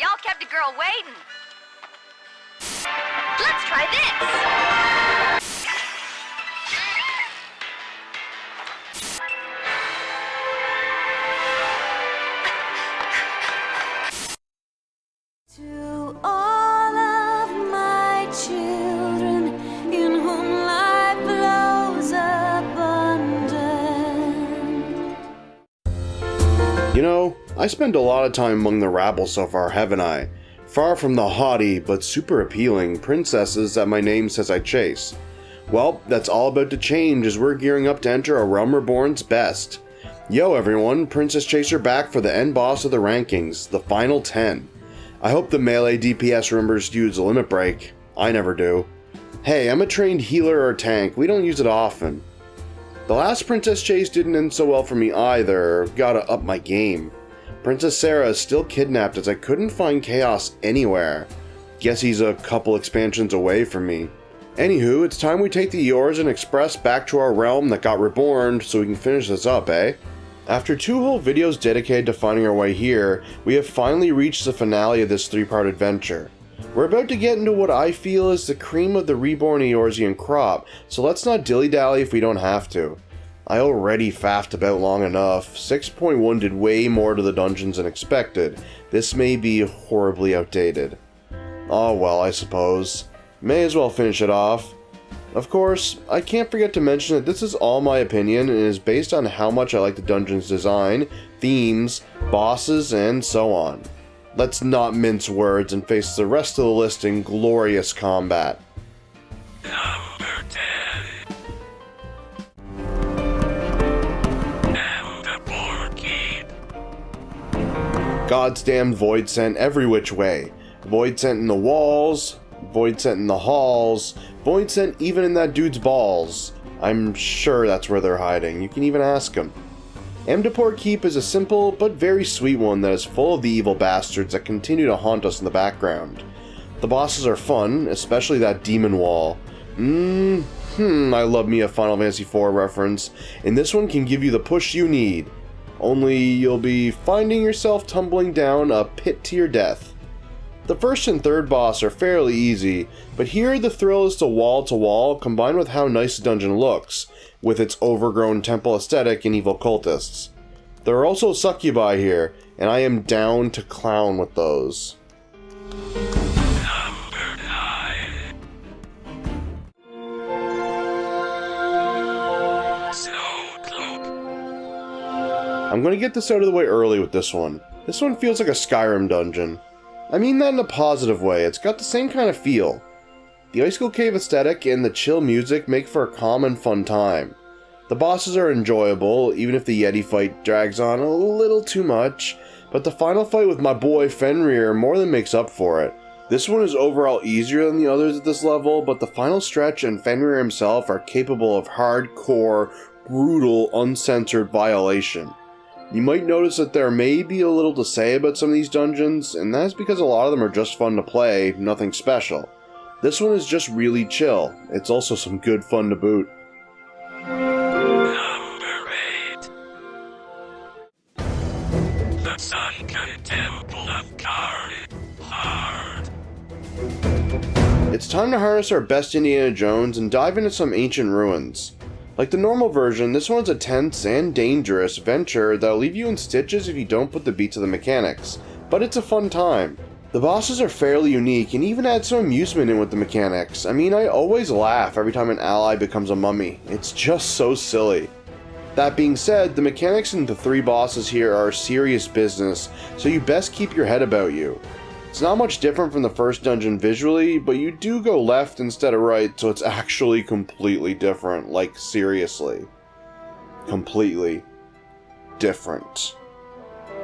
y'all kept a girl waiting. Let's try this. To all of my children in whom life flows abundant. You know, I spend a lot of time among the rabble so far, haven't I? Far from the haughty but super appealing princesses that my name says I chase. Well, that's all about to change as we're gearing up to enter a Realm Reborn's best. Yo everyone, Princess Chaser back for the end boss of the rankings, the final 10. I hope the melee DPS remembers to use a limit break. I never do. Hey, I'm a trained healer or tank, we don't use it often. The last Princess Chase didn't end so well for me either, gotta up my game. Princess Sarah is still kidnapped as I couldn't find Chaos anywhere. Guess he's a couple expansions away from me. Anywho, it's time we take the Yours and Express back to our realm that got reborn so we can finish this up, eh? After 2 whole videos dedicated to finding our way here, we have finally reached the finale of this 3-part adventure. We're about to get into what I feel is the cream of the reborn Eorzean crop, so let's not dilly-dally if we don't have to. I already faffed about long enough. 6.1 did way more to the dungeons than expected. This may be horribly outdated. Oh well, I suppose. May as well finish it off. Of course, I can't forget to mention that this is all my opinion and is based on how much I like the dungeon's design, themes, bosses, and so on. Let's not mince words and face the rest of the list in glorious combat. Number 10. God's damned void sent every which way. Void sent in the walls, void sent in the halls, void sent even in that dude's balls. I'm sure that's where they're hiding, you can even ask him. Amdapor Keep is a simple but very sweet one that is full of the evil bastards that continue to haunt us in the background. The bosses are fun, especially that demon wall. I love me a Final Fantasy IV reference, and this one can give you the push you need. Only you'll be finding yourself tumbling down a pit to your death. The first and third boss are fairly easy, but here the thrill is to wall combined with how nice the dungeon looks, with its overgrown temple aesthetic and evil cultists. There are also succubi here, and I am down to clown with those. Number 9. Snowcloak. I'm gonna get this out of the way early with this one. This one feels like a Skyrim dungeon. I mean that in a positive way, it's got the same kind of feel. The Icicle Cave aesthetic and the chill music make for a calm and fun time. The bosses are enjoyable, even if the Yeti fight drags on a little too much, but the final fight with my boy Fenrir more than makes up for it. This one is overall easier than the others at this level, but the final stretch and Fenrir himself are capable of hardcore, brutal, uncensored violation. You might notice that there may be a little to say about some of these dungeons, and that's because a lot of them are just fun to play, nothing special. This one is just really chill. It's also some good fun to boot. Number 8. The Sunken Temple of Hard. It's time to harness our best Indiana Jones and dive into some ancient ruins. Like the normal version, this one's a tense and dangerous venture that'll leave you in stitches if you don't put the beat to the mechanics, but it's a fun time. The bosses are fairly unique and even add some amusement in with the mechanics. I mean, I always laugh every time an ally becomes a mummy. It's just so silly. That being said, the mechanics in the 3 bosses here are serious business, so you best keep your head about you. It's not much different from the first dungeon visually, but you do go left instead of right, so it's actually completely different, like seriously. Completely different.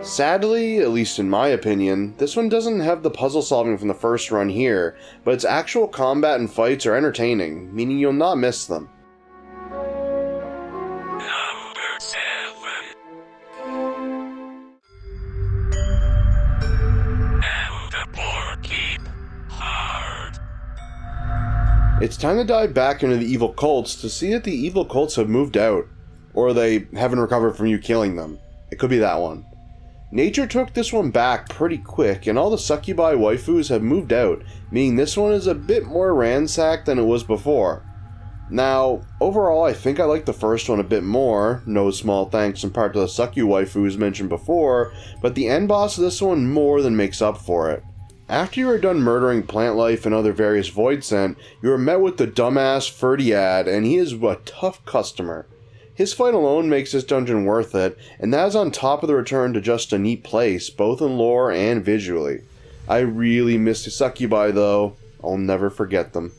Sadly, at least in my opinion, this one doesn't have the puzzle solving from the first run here, but its actual combat and fights are entertaining, meaning you'll not miss them. Number 7. Amdapor Keep Hard. It's time to dive back into the evil cults to see that the evil cults have moved out, or they haven't recovered from you killing them. It could be that one. Nature took this one back pretty quick, and all the succubi waifus have moved out, meaning this one is a bit more ransacked than it was before. Now, overall I think I like the first one a bit more, no small thanks in part to the succu waifus mentioned before, but the end boss of this one more than makes up for it. After you are done murdering Plant Life and other various Void Scent, you are met with the dumbass Ferdiad, and he is a tough customer. His fight alone makes this dungeon worth it, and that is on top of the return to just a neat place, both in lore and visually. I really miss the succubi though, I'll never forget them.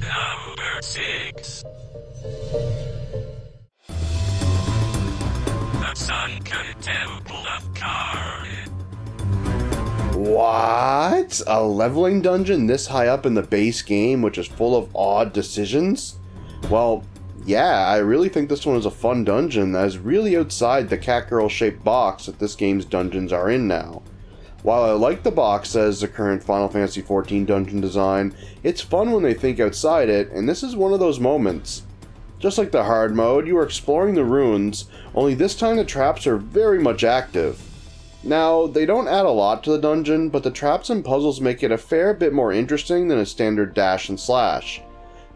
Number 6. The Sunken Temple of Karn. What? A leveling dungeon this high up in the base game, which is full of odd decisions? Well, yeah, I really think this one is a fun dungeon that is really outside the catgirl shaped box that this game's dungeons are in now. While I like the box as the current Final Fantasy XIV dungeon design, it's fun when they think outside it, and this is one of those moments. Just like the hard mode, you are exploring the ruins, only this time the traps are very much active. Now, they don't add a lot to the dungeon, but the traps and puzzles make it a fair bit more interesting than a standard dash and slash.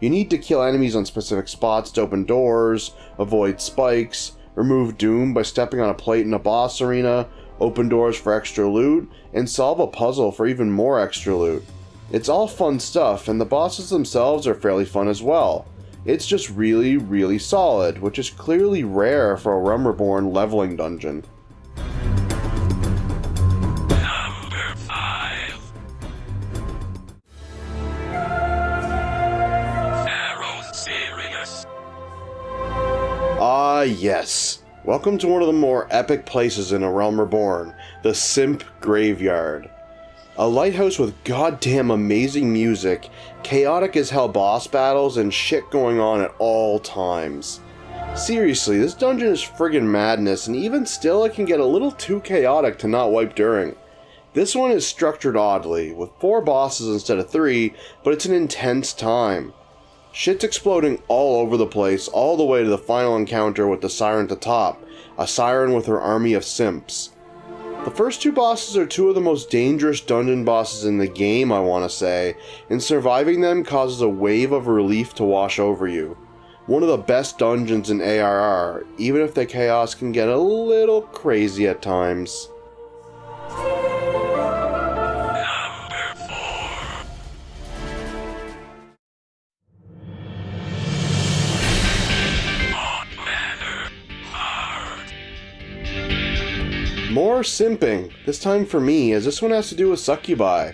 You need to kill enemies on specific spots to open doors, avoid spikes, remove doom by stepping on a plate in a boss arena, open doors for extra loot, and solve a puzzle for even more extra loot. It's all fun stuff, and the bosses themselves are fairly fun as well. It's just really, really solid, which is clearly rare for a Realm Reborn leveling dungeon. Number 5. Pharaoh's Sirius. Ah, yes. Welcome to one of the more epic places in A Realm Reborn, the Simp Graveyard. A lighthouse with goddamn amazing music, chaotic as hell boss battles, and shit going on at all times. Seriously, this dungeon is friggin' madness, and even still it can get a little too chaotic to not wipe during. This one is structured oddly, with 4 bosses instead of 3, but it's an intense time. Shit's exploding all over the place, all the way to the final encounter with the Siren at the top, a Siren with her army of simps. The first 2 bosses are 2 of the most dangerous dungeon bosses in the game, I want to say, and surviving them causes a wave of relief to wash over you. One of the best dungeons in ARR, even if the chaos can get a little crazy at times. Number 4. Hot Manor Hard. More simping, this time for me, as this one has to do with succubi.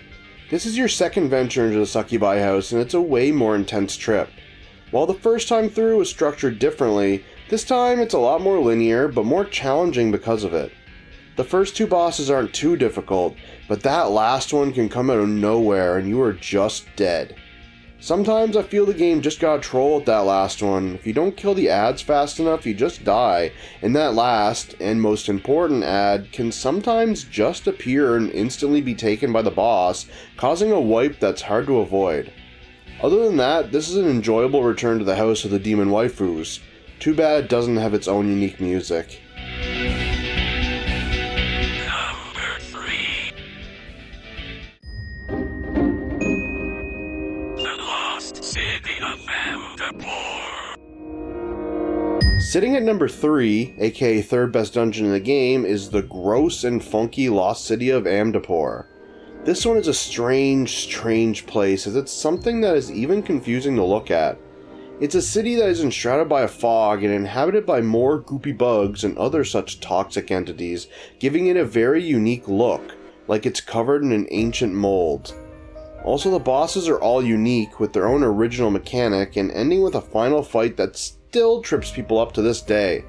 This is your second venture into the succubi house, and it's a way more intense trip. While the first time through was structured differently, this time it's a lot more linear, but more challenging because of it. The first 2 bosses aren't too difficult, but that last one can come out of nowhere and you are just dead. Sometimes I feel the game just got a troll at that last one. If you don't kill the ads fast enough, you just die, and that last, and most important ad, can sometimes just appear and instantly be taken by the boss, causing a wipe that's hard to avoid. Other than that, this is an enjoyable return to the House of the Demon Waifus. Too bad it doesn't have its own unique music. Number 3. The Lost City of Amdapur. Sitting at number 3, aka third best dungeon in the game, is the gross and funky Lost City of Amdapur. This one is a strange place, as it's something that is even confusing to look at. It's a city that is enshrouded by a fog and inhabited by more goopy bugs and other such toxic entities, giving it a very unique look, like it's covered in an ancient mold. Also, the bosses are all unique with their own original mechanic and ending with a final fight that still trips people up to this day.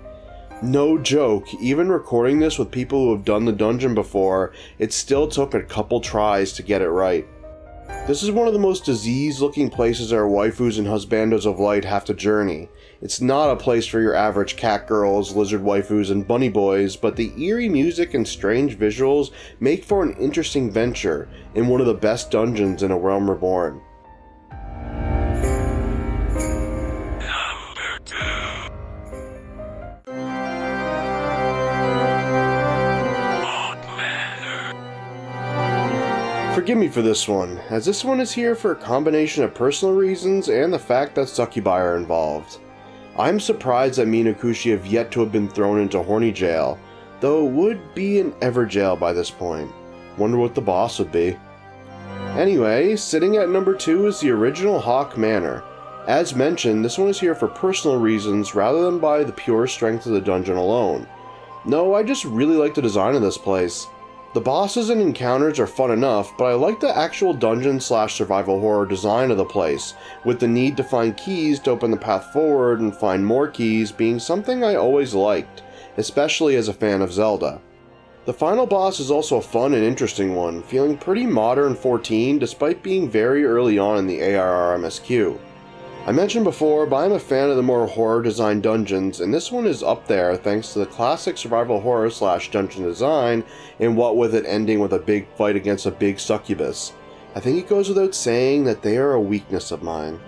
No joke, even recording this with people who have done the dungeon before, it still took a couple tries to get it right. This is one of the most diseased looking places our waifus and husbandos of light have to journey. It's not a place for your average cat girls, lizard waifus, and bunny boys, but the eerie music and strange visuals make for an interesting venture in one of the best dungeons in A Realm Reborn. Number 2. forgive me for this one, as this one is here for a combination of personal reasons and the fact that succubi are involved. I'm surprised that me and Akushi have yet to have been thrown into horny jail, though it would be an ever jail by this point. Wonder what the boss would be. Anyway, sitting at number 2 is the original Hawk Manor. As mentioned, this one is here for personal reasons rather than by the pure strength of the dungeon alone. No, I just really like the design of this place. The bosses and encounters are fun enough, but I like the actual dungeon/survival horror design of the place, with the need to find keys to open the path forward and find more keys being something I always liked, especially as a fan of Zelda. The final boss is also a fun and interesting one, feeling pretty modern 14 despite being very early on in the ARR MSQ. I mentioned before, but I'm a fan of the more horror-designed dungeons, and this one is up there thanks to the classic survival horror/dungeon design, and what with it ending with a big fight against a big succubus. I think it goes without saying that they are a weakness of mine.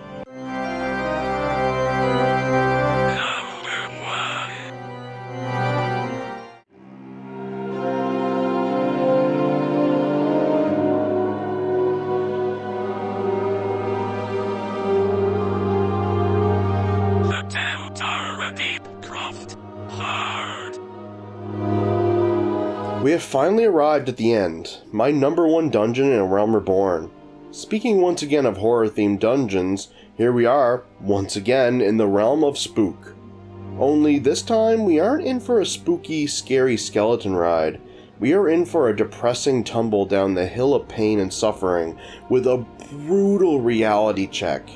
We have finally arrived at the end, my number 1 dungeon in A Realm Reborn. Speaking once again of horror-themed dungeons, here we are, once again, in the realm of spook. Only this time, we aren't in for a spooky, scary skeleton ride. We are in for a depressing tumble down the hill of pain and suffering, with a brutal reality check.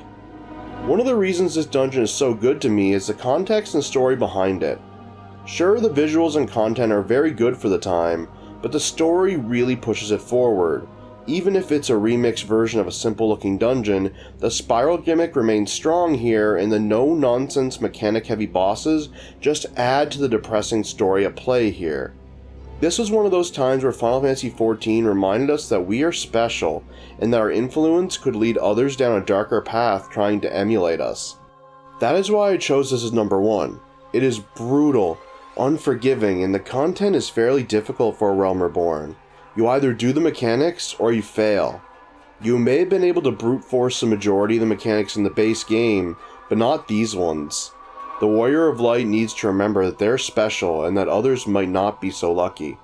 One of the reasons this dungeon is so good to me is the context and story behind it. Sure, the visuals and content are very good for the time, but the story really pushes it forward. Even if it's a remixed version of a simple-looking dungeon, the spiral gimmick remains strong here, and the no-nonsense mechanic-heavy bosses just add to the depressing story at play here. This was one of those times where Final Fantasy XIV reminded us that we are special, and that our influence could lead others down a darker path trying to emulate us. That is why I chose this as number 1. It is brutal, unforgiving, and the content is fairly difficult for A Realm Reborn. You either do the mechanics, or you fail. You may have been able to brute force the majority of the mechanics in the base game, but not these ones. The Warrior of Light needs to remember that they're special, and that others might not be so lucky.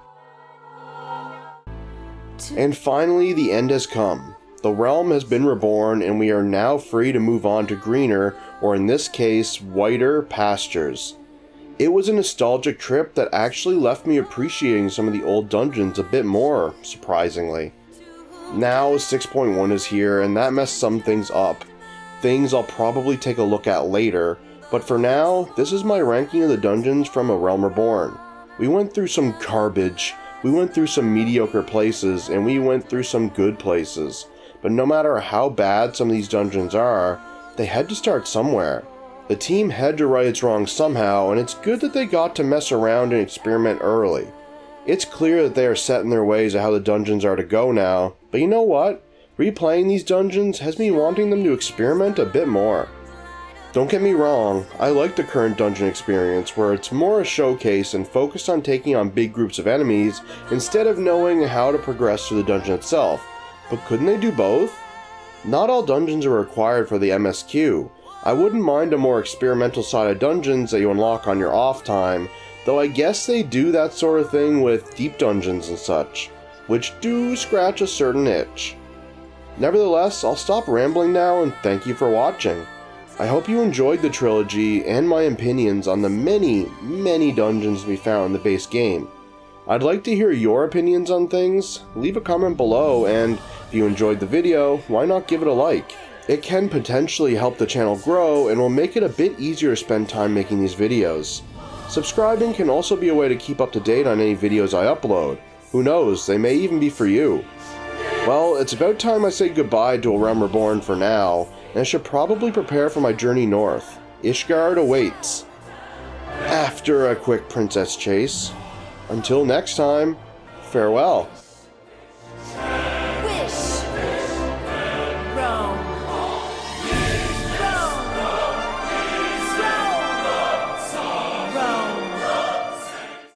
And finally, the end has come. The realm has been reborn, and we are now free to move on to greener, or in this case, whiter pastures. It was a nostalgic trip that actually left me appreciating some of the old dungeons a bit more, surprisingly. Now 6.1 is here, and that messed some things up. Things I'll probably take a look at later, but for now, this is my ranking of the dungeons from A Realm Reborn. We went through some garbage, we went through some mediocre places, and we went through some good places. But no matter how bad some of these dungeons are, they had to start somewhere. The team had to right its wrongs somehow, and it's good that they got to mess around and experiment early. It's clear that they are set in their ways of how the dungeons are to go now, but you know what? Replaying these dungeons has me wanting them to experiment a bit more. Don't get me wrong, I like the current dungeon experience where it's more a showcase and focused on taking on big groups of enemies instead of knowing how to progress through the dungeon itself, but couldn't they do both? Not all dungeons are required for the MSQ. I wouldn't mind a more experimental side of dungeons that you unlock on your off time, though I guess they do that sort of thing with deep dungeons and such, which do scratch a certain itch. Nevertheless, I'll stop rambling now and thank you for watching. I hope you enjoyed the trilogy and my opinions on the many dungeons to be found in the base game. I'd like to hear your opinions on things. Leave a comment below, and if you enjoyed the video, why not give it a like? It can potentially help the channel grow and will make it a bit easier to spend time making these videos. Subscribing can also be a way to keep up to date on any videos I upload. Who knows, they may even be for you. Well, it's about time I say goodbye to A Realm Reborn for now, and I should probably prepare for my journey north. Ishgard awaits. After a quick princess chase. Until next time, farewell.